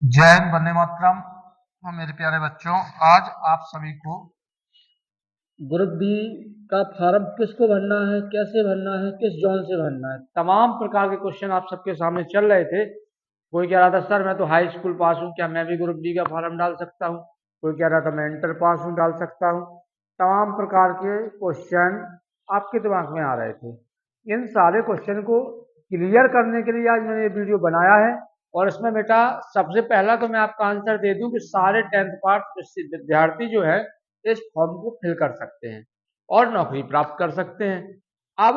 जय हिंद, वंदे मातरम। मेरे प्यारे बच्चों, आज आप सभी को ग्रुप बी का फॉर्म किसको भरना है, कैसे भरना है, किस जोन से भरना है, तमाम प्रकार के क्वेश्चन आप सबके सामने चल रहे थे। कोई कह रहा था सर मैं तो हाई स्कूल पास हूँ, क्या मैं भी ग्रुप डी का फॉर्म डाल सकता हूँ। कोई कह रहा था मैं इंटर पास हूँ, डाल सकता हूँ। तमाम प्रकार के क्वेश्चन आपके दिमाग में आ रहे थे। इन सारे क्वेश्चन को क्लियर करने के लिए आज मैंने ये वीडियो बनाया है। और इसमें बेटा सबसे पहला तो मैं आपका आंसर दे दूं कि सारे 10th पास विद्यार्थी जो है इस फॉर्म को फिल कर सकते हैं और नौकरी प्राप्त कर सकते हैं। अब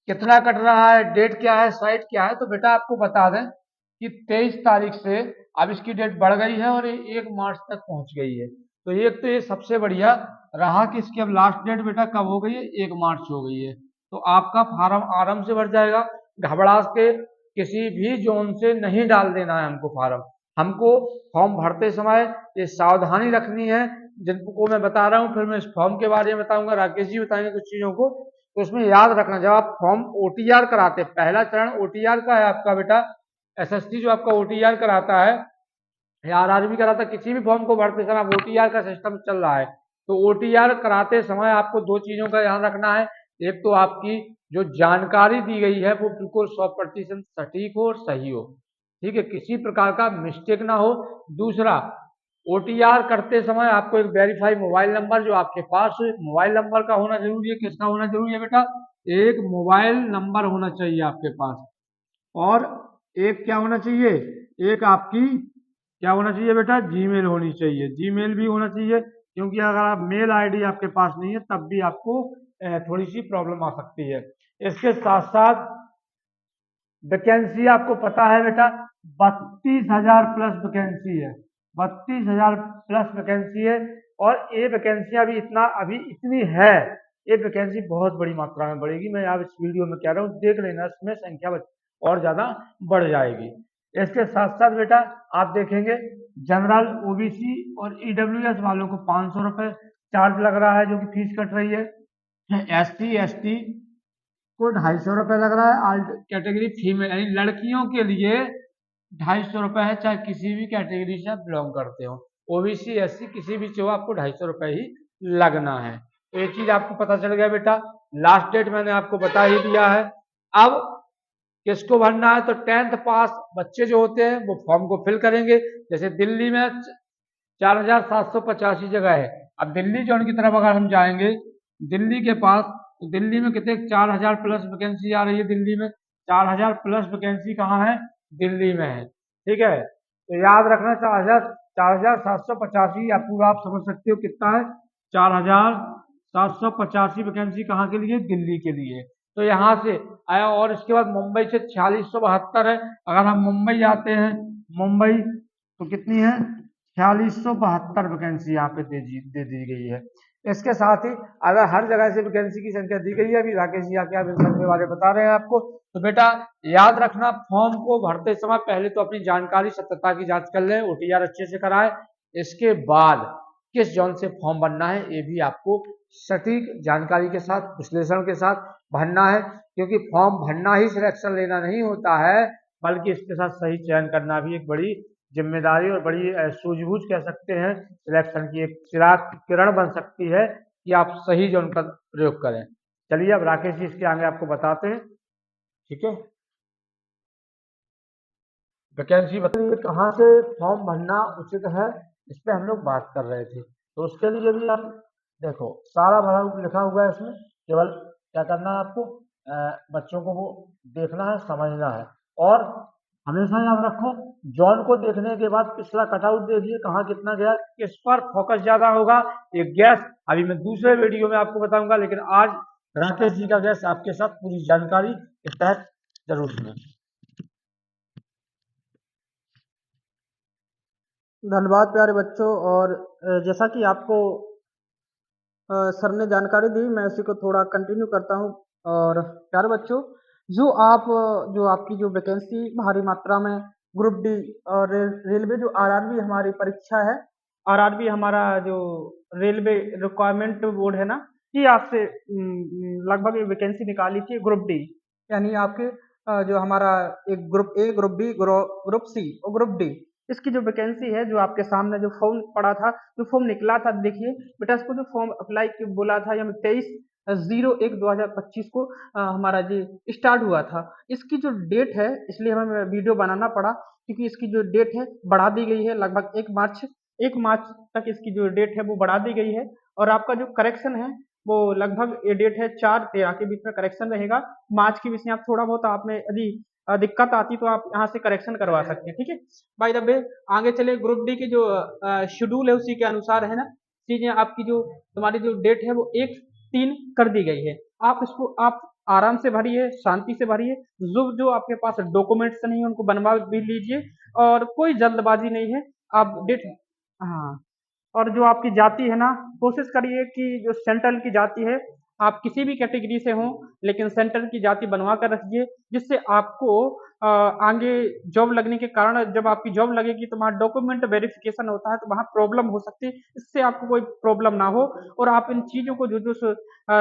कितना कट रहा है, डेट क्या है, साइट क्या है, तो बेटा आपको बता दें कि 23 तारीख से अब इसकी डेट बढ़ गई है और ये 1 मार्च तक पहुंच गई है। तो एक तो ये सबसे बढ़िया रहा कि इसकी अब लास्ट डेट बेटा कब हो गई है, 1 मार्च हो गई है। तो आपका फार्म आराम से भर जाएगा। घबरा के किसी भी जोन से नहीं डाल देना है हमको फार्म। हमको फॉर्म भरते समय ये सावधानी रखनी है जिनको मैं बता रहा हूँ। फिर मैं इस फॉर्म के बारे में बताऊंगा, राकेश जी बताएंगे कुछ चीजों को। तो उसमें याद रखना, जब आप फॉर्म ओटीआर कराते, पहला चरण ओटीआर का है आपका बेटा। एसएससी जो आपका ओटीआर कराता है या आरआरबी कराता है, किसी भी फॉर्म को भरते समय ओटीआर का सिस्टम चल रहा है। तो ओटीआर कराते समय आपको दो चीजों का ध्यान रखना है। एक तो आपकी जो जानकारी दी गई है वो बिल्कुल 100% सटीक हो और सही हो। ठीक है, किसी प्रकार का मिस्टेक ना हो। दूसरा, ओटीआर करते समय आपको एक वेरीफाई मोबाइल नंबर जो आपके पास मोबाइल नंबर का होना जरूरी है। किसका होना जरूरी है बेटा? एक मोबाइल नंबर होना चाहिए आपके पास। और एक क्या होना चाहिए, एक आपकी क्या होना चाहिए बेटा, जीमेल होनी चाहिए। जीमेल भी होना चाहिए, क्योंकि अगर आप मेल आईडी आपके पास नहीं है तब भी आपको थोड़ी सी प्रॉब्लम आ सकती है। इसके साथ साथ वैकेंसी आपको पता है बेटा, 32,000 प्लस वैकेंसी है। 32,000 प्लस वैकेंसी है। और ये वैकेंसियां अभी इतनी है। ये वैकेंसी बहुत बड़ी मात्रा में बढ़ेगी। मैं आप इस वीडियो में कह रहा हूँ, देख लेना, इसमें संख्या और ज्यादा बढ़ जाएगी। इसके साथ साथ बेटा आप देखेंगे जनरल, ओबीसी और ईडब्ल्यूएस वालों को 500 रुपए चार्ज लग रहा है, जो कि फीस कट रही है। एसटी एसटी को 250 रुपये लग रहा है। आल्ट कैटेगरी फीमेल यानी लड़कियों के लिए 250 रुपये है, चाहे किसी भी कैटेगरी से आप बिलोंग करते हो। ओबीसी एससी किसी भी से हो, आपको 250 रुपये ही लगना है। तो ये चीज आपको पता चल गया बेटा। लास्ट डेट मैंने आपको बता ही दिया है। अब किसको भरना है, तो 10th पास बच्चे जो होते हैं वो फॉर्म को फिल करेंगे। जैसे दिल्ली में 4,785 जगह है। अब दिल्ली जोन की तरफ अगर हम जाएंगे, दिल्ली के पास, तो दिल्ली में कितने 4,000 प्लस वैकेंसी आ रही है। दिल्ली में 4,000 प्लस वैकेंसी कहाँ है, दिल्ली में है। ठीक है, तो याद रखना 4,785 या पूरा आप समझ सकते हो कितना है, 4,785 वैकेंसी कहाँ के लिए, दिल्ली के लिए। तो यहाँ से आया। और इसके बाद मुंबई से 4672 है। अगर हम मुंबई जाते हैं, मुंबई तो कितनी है, 4672 वैकेंसी यहाँ पे दे दी गई है। इसके साथ ही अगर हर जगह से वैकेंसी की संख्या दी गई है, अभी राकेश जी आके आप इन सब के बारे में बता रहे हैं आपको। तो बेटा याद रखना, फॉर्म को भरते समय पहले तो अपनी जानकारी सत्यता की जांच कर लें, ओटीआर अच्छे से कराएं। इसके बाद किस जोन से फॉर्म भरना है ये भी आपको सटीक जानकारी के साथ, विश्लेषण के साथ भरना है। क्योंकि फॉर्म भरना ही सिलेक्शन लेना नहीं होता है, बल्कि इसके साथ सही चयन करना भी एक बड़ी जिम्मेदारी और बड़ी सूझबूझ कह सकते हैं, सिलेक्शन की एक चिराग किरण बन सकती है कि आप सही जोन का प्रयोग करें। चलिए अब राकेश जी इसके आगे आपको बताते हैं। ठीक है, वैकेंसी बताइए कहाँ से फॉर्म भरना उचित है, इस पे हम लोग बात कर रहे थे। तो उसके लिए भी आप देखो, सारा भरा लिखा हुआ है इसमें। केवल क्या करना है आपको, बच्चों को वो देखना है, समझना है। और हमेशा याद रखो, जॉन को देखने के बाद पिछला कटआउट देखिए कहाँ कितना गया, किस पर फोकस ज्यादा होगा। ये गैस अभी मैं दूसरे वीडियो में आपको बताऊंगा, लेकिन आज राकेश जी का गैस आपके साथ पूरी जानकारी के तहत जरूर सुने। धन्यवाद प्यारे बच्चों। और जैसा कि आपको सर ने जानकारी दी, मैं उसी को थोड़ा कंटिन्यू करता हूँ। और प्यारे बच्चों, जो आपकी जो वैकेंसी भारी मात्रा में ग्रुप डी और रेलवे जो आरआरबी हमारी परीक्षा है, आरआरबी हमारा जो रेलवे रिक्वायरमेंट बोर्ड है ना, ये आपसे लगभग वैकेंसी निकाली थी ग्रुप डी, यानी आपके जो हमारा एक group A, group B, group C और ग्रुप डी, इसकी जो वैकेंसी है, जो आपके सामने जो फॉर्म पड़ा था, जो फॉर्म निकला था, देखिए बेटा इसको जो फॉर्म अप्लाई की बोला था, या 23/01/2025 को हमारा जी स्टार्ट हुआ था। इसकी जो डेट है, इसलिए हमें वीडियो बनाना पड़ा, क्योंकि इसकी जो डेट है बढ़ा दी गई है, लगभग 1 मार्च तक इसकी जो डेट है वो बढ़ा दी गई है। और आपका जो करेक्शन है वो लगभग ये डेट है 4/13 के बीच में करेक्शन रहेगा। मार्च के बीच में आप थोड़ा बहुत आपने यदि दिक्कत आती तो आप यहाँ से करेक्शन करवा सकते हैं, ठीक है। बाय द वे आगे चले, ग्रुप डी की जो शेड्यूल है उसी के अनुसार है ना, चीजें आपकी जो तुम्हारी जो डेट है वो 1/3 कर दी गई है। आप इसको आप आराम से भरिए, शांति से भरिए, जो जो आपके पास डॉक्यूमेंट्स नहीं है उनको बनवा भी लीजिए, और कोई जल्दबाजी नहीं है। आप डेट, हाँ, और जो आपकी जाति है ना, कोशिश करिए कि जो सेंट्रल की जाति है, आप किसी भी कैटेगरी से हों, लेकिन सेंट्रल की जाति बनवा कर रखिए, जिससे आपको आगे जॉब लगने के कारण, जब आपकी जॉब लगेगी तो वहाँ डॉक्यूमेंट वेरिफिकेशन होता है, तो वहाँ प्रॉब्लम हो सकती है, इससे आपको कोई प्रॉब्लम ना हो। और आप इन चीज़ों को जो जो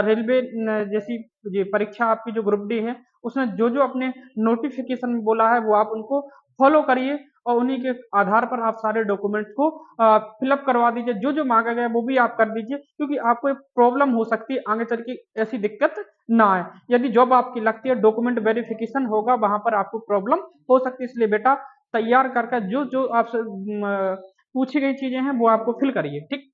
रेलवे जैसी ये परीक्षा आपकी जो ग्रुप डी है, उसमें जो जो अपने नोटिफिकेशन में बोला है वो आप उनको फॉलो करिए, और उन्हीं के आधार पर आप सारे डॉक्यूमेंट्स को फिलअप करवा दीजिए। जो जो मांगा गया है वो भी आप कर दीजिए, क्योंकि आपको एक प्रॉब्लम हो सकती है आगे चल के, ऐसी दिक्कत ना आए। यदि जॉब आपकी लगती है, डॉक्यूमेंट वेरिफिकेशन होगा, वहां पर आपको प्रॉब्लम हो सकती है। इसलिए बेटा तैयार कर जो जो आपसे पूछी गई चीजें हैं वो आपको फिल करिए, ठीक।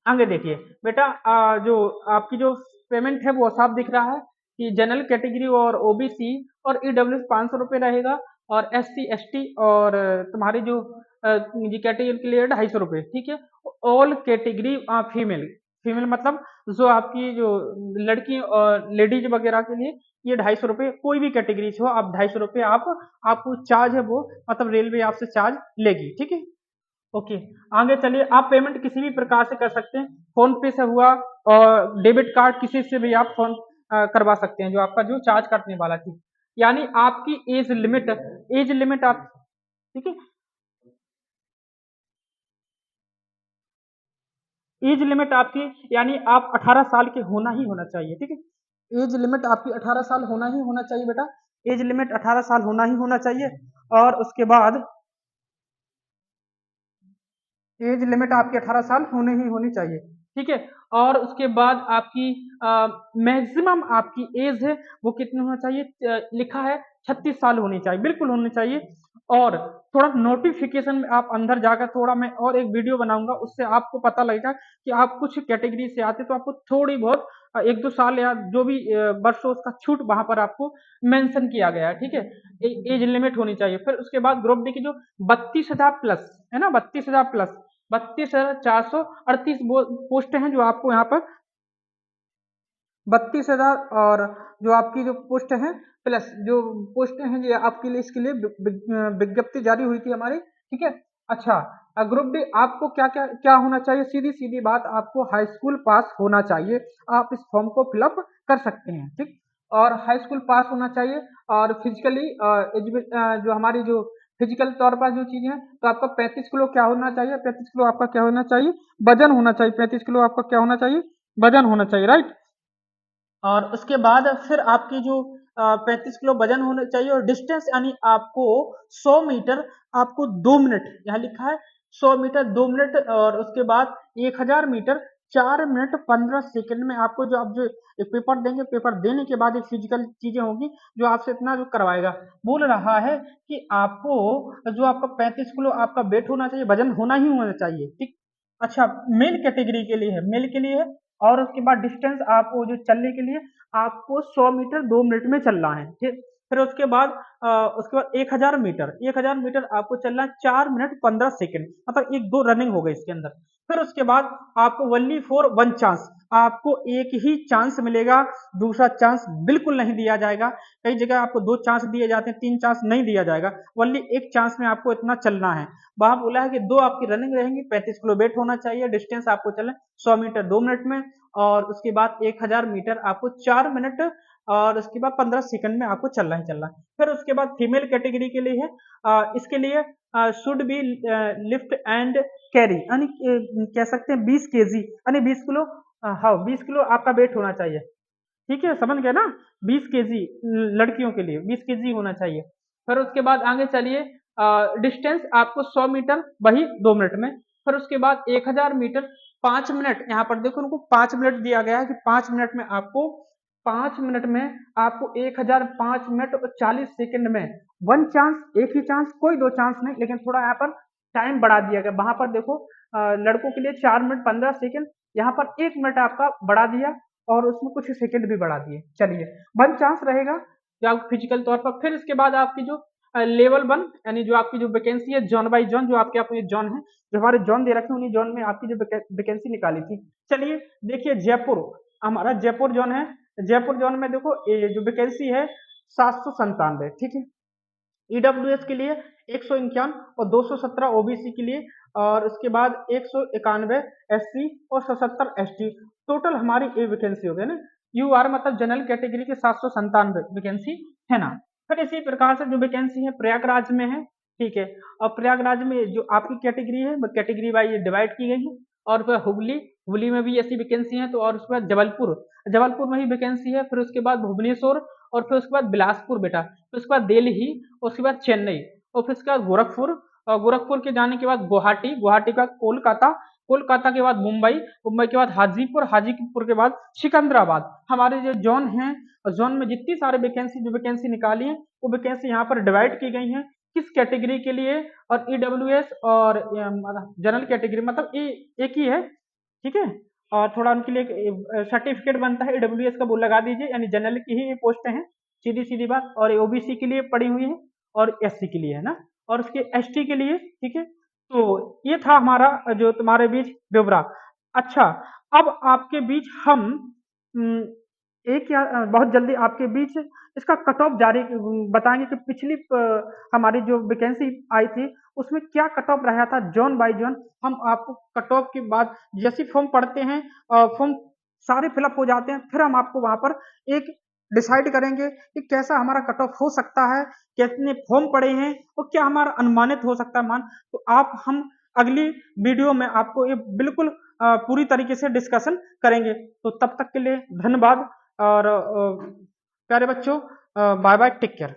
आगे देखिए बेटा, जो आपकी जो पेमेंट है वो साफ दिख रहा है कि जनरल कैटेगरी और ओबीसी और ईडब्ल्यू 500 रुपये रहेगा, और एससी एसटी और तुम्हारी जो जी कैटेगरी के लिए 250 रुपये, ठीक है। ऑल कैटेगरी फीमेल, फीमेल मतलब जो आपकी जो लड़की और लेडीज वगैरह के लिए ये 250 रुपये, कोई भी कैटेगरी से हो आप 250 रुपये आपको चार्ज है वो, मतलब रेलवे आपसे चार्ज लेगी, ठीक है। ओके, आगे चलिए, आप पेमेंट किसी भी प्रकार से कर सकते हैं, फोन पे से हुआ और डेबिट कार्ड किसी से भी आप फोन करवा सकते हैं, जो आपका जो चार्ज काटने वाला थी। यानी आपकी एज लिमिट आप, ठीक है, एज लिमिट आपकी, यानी आप 18 साल के होना ही होना चाहिए, ठीक है। एज लिमिट आपकी 18 साल होना ही होना चाहिए बेटा, एज लिमिट 18 साल होना ही होना चाहिए। और उसके बाद एज लिमिट आपकी 18 साल होने ही होनी चाहिए, ठीक है। और उसके बाद आपकी मैक्सिमम आपकी एज है वो कितनी होना चाहिए, लिखा है 36 साल होनी चाहिए, बिल्कुल होनी चाहिए। और थोड़ा नोटिफिकेशन में आप अंदर जाकर, थोड़ा मैं और एक वीडियो बनाऊंगा, उससे आपको पता लगेगा कि आप कुछ कैटेगरी से आते तो आपको थोड़ी बहुत 1-2 साल या जो भी वर्ष हो उसका छूट वहां पर आपको मेंशन किया गया है, ठीक है। एज लिमिट होनी चाहिए। फिर उसके बाद ग्रुप डी की जो 32,000 प्लस है ना, 32,438 पोस्ट हैं जो आपको यहाँ पर 32,000, और जो आपकी जो पोस्ट हैं प्लस जो पोस्ट हैं ये आपके लिए, इसके लिए विज्ञप्ति जारी हुई थी हमारी, ठीक है। अच्छा, ग्रुप डी आपको क्या क्या क्या होना चाहिए, सीधी सीधी बात, आपको हाई स्कूल पास होना चाहिए। आप इस फॉर्म को फिलअप कर सकते हैं, ठीक। और हाई स्कूल पास होना चाहिए, और फिजिकली जो हमारी जो फिजिकल तौर पर जो चीजें हैं, तो आपका 35 किलो क्या होना चाहिए, 35 किलो आपका क्या होना चाहिए, वजन होना चाहिए, 35 किलो आपका क्या होना चाहिए, वजन होना चाहिए, राइट। और उसके बाद फिर आपकी जो 35 किलो वजन होना चाहिए, और डिस्टेंस यानी आपको 100 मीटर, आपको 2 मिनट, यहाँ लिखा है 100 मीटर 2 मिनट, और उसके बाद 1000 मीटर 4 मिनट 15 सेकंड में आपको, जो आप जो एक पेपर देंगे, पेपर देने के बाद एक फिजिकल चीजें होंगी जो आपसे इतना जो करवाएगा। बोल रहा है कि आपको जो आपका 35 किलो आपका वेट होना चाहिए, वजन होना ही होना चाहिए, ठीक। अच्छा, मेल कैटेगरी के लिए है, मेल के लिए है। और उसके बाद डिस्टेंस आपको जो चलने के लिए आपको 100 मीटर 2 मिनट में चलना है, ठीक। फिर उसके बाद 1000 मीटर आपको चलना है 4 मिनट 15 सेकंड, मतलब एक दो रनिंग हो गई इसके अंदर। फिर उसके बाद आपको ओनली फॉर वन चांस, आपको एक ही चांस मिलेगा, दूसरा चांस बिल्कुल नहीं दिया जाएगा। कई जगह आपको 2 चांस दिए जाते हैं, 3 चांस नहीं दिया जाएगा, ओनली एक चांस में आपको इतना चलना है। वहां बोला है कि 2 आपकी रनिंग रहेंगी, 35 किलो वेट होना चाहिए, डिस्टेंस आपको चलना 100 मीटर 2 मिनट में, और उसके बाद 1000 मीटर आपको 4 मिनट, और उसके बाद 15 सेकंड में आपको चलना ही चलना है। फिर उसके बाद फीमेल कैटेगरी के लिए है, इसके लिए should be lift and carry, यानी कह सकते हैं 20 केजी, यानी 20 किलो, हाँ 20 किलो आपका वेट होना चाहिए, ठीक है, समझ गए ना। 20 केजी लड़कियों के लिए 20 केजी होना चाहिए। फिर उसके बाद आगे चलिए, डिस्टेंस आपको 100 मीटर वही 2 मिनट में, फिर उसके बाद 1000 मीटर 5 मिनट, यहाँ पर देखो उनको 5 मिनट दिया गया है कि 5 मिनट में आपको 1005 मिनट और 40 सेकंड में वन चांस, एक ही चांस, कोई दो चांस नहीं, लेकिन थोड़ा यहाँ पर टाइम बढ़ा दिया गया। वहां पर देखो लड़कों के लिए 4 मिनट 15 सेकंड, यहाँ पर 1 मिनट आपका बढ़ा दिया और उसमें कुछ सेकंड भी बढ़ा दिए। चलिए वन चांस रहेगा जो आप फिजिकल तौर पर। फिर इसके बाद आपकी जो लेवल 1 यानी जो आपकी जो वैकेंसी है जॉन बाई जॉन, जो आपके अपने जॉन है, जो हमारे जॉन दे रखे हैं उन्हीं जॉन में आपकी जो वैकेंसी निकाली थी। चलिए देखिए जयपुर, हमारा जयपुर जॉन है। जयपुर जॉन में देखो ये जो वैकेंसी है 797, ठीक है। ईडब्ल्यूएस के लिए 151 और 217 ओबीसी के लिए, और उसके बाद 191 एससी और 77 एसटी, टोटल हमारी ये वैकेंसी हो गई ना। यूआर मतलब जनरल कैटेगरी के 797 वैकेंसी है ना। फिर इसी प्रकार से जो वैकेंसी है प्रयागराज में है, ठीक है। और प्रयागराज में जो आपकी कैटेगरी है वो कैटेगरी वाइज डिवाइड की गई है। और फिर हुगली में भी ऐसी वैकेंसी है। तो और उसके बाद जबलपुर में ही वैकेंसी है। फिर उसके बाद भुवनेश्वर, और फिर उसके बाद बिलासपुर बेटा, फिर उसके बाद दिल्ली, उसके बाद चेन्नई, और फिर उसके बाद गोरखपुर, और गोरखपुर के जाने के बाद गुवाहाटी, गुवाहाटी के बाद कोलकाता, कोलकाता के बाद मुंबई, मुंबई के बाद हाजीपुर, हाजीपुर के बाद सिकंदराबाद। हमारे जो जोन हैं, जोन में जितनी सारे वैकेंसी निकाली है वो वैकेंसी यहाँ पर डिवाइड की गई है किस कैटेगरी के लिए। और ईडब्ल्यूएस और जनरल कैटेगरी मतलब एक ही है, ठीक है। और थोड़ा उनके लिए सर्टिफिकेट बनता है ईडब्ल्यूएस का, वो लगा दीजिए, यानी जनरल की ही पोस्टें हैं, सीधी सीधी बात। और ओबीसी के लिए पड़ी हुई है और एससी के लिए है ना, और उसके एसटी के लिए, ठीक है। तो ये था हमारा जो तुम्हारे बीच ब्यौरा। अच्छा, अब आपके बीच हम एक या बहुत जल्दी आपके बीच इसका कट ऑफ जारी बताएंगे कि पिछली हमारी जो वैकेंसी आई थी उसमें क्या कट ऑफ रहा था जोन बाय जोन। हम आपको कट ऑफ के बाद जैसे फॉर्म पढ़ते हैं, फॉर्म सारे फिलअप हो जाते हैं, फिर हम आपको वहां पर एक डिसाइड करेंगे कि कैसा हमारा कट ऑफ हो सकता है, कितने फॉर्म पड़े हैं और क्या हमारा अनुमानित हो सकता है मान। तो आप हम अगली वीडियो में आपको ये बिल्कुल पूरी तरीके से डिस्कशन करेंगे। तो तब तक के लिए धन्यवाद। और प्यारे बच्चों, बाय बाय, टेक केयर।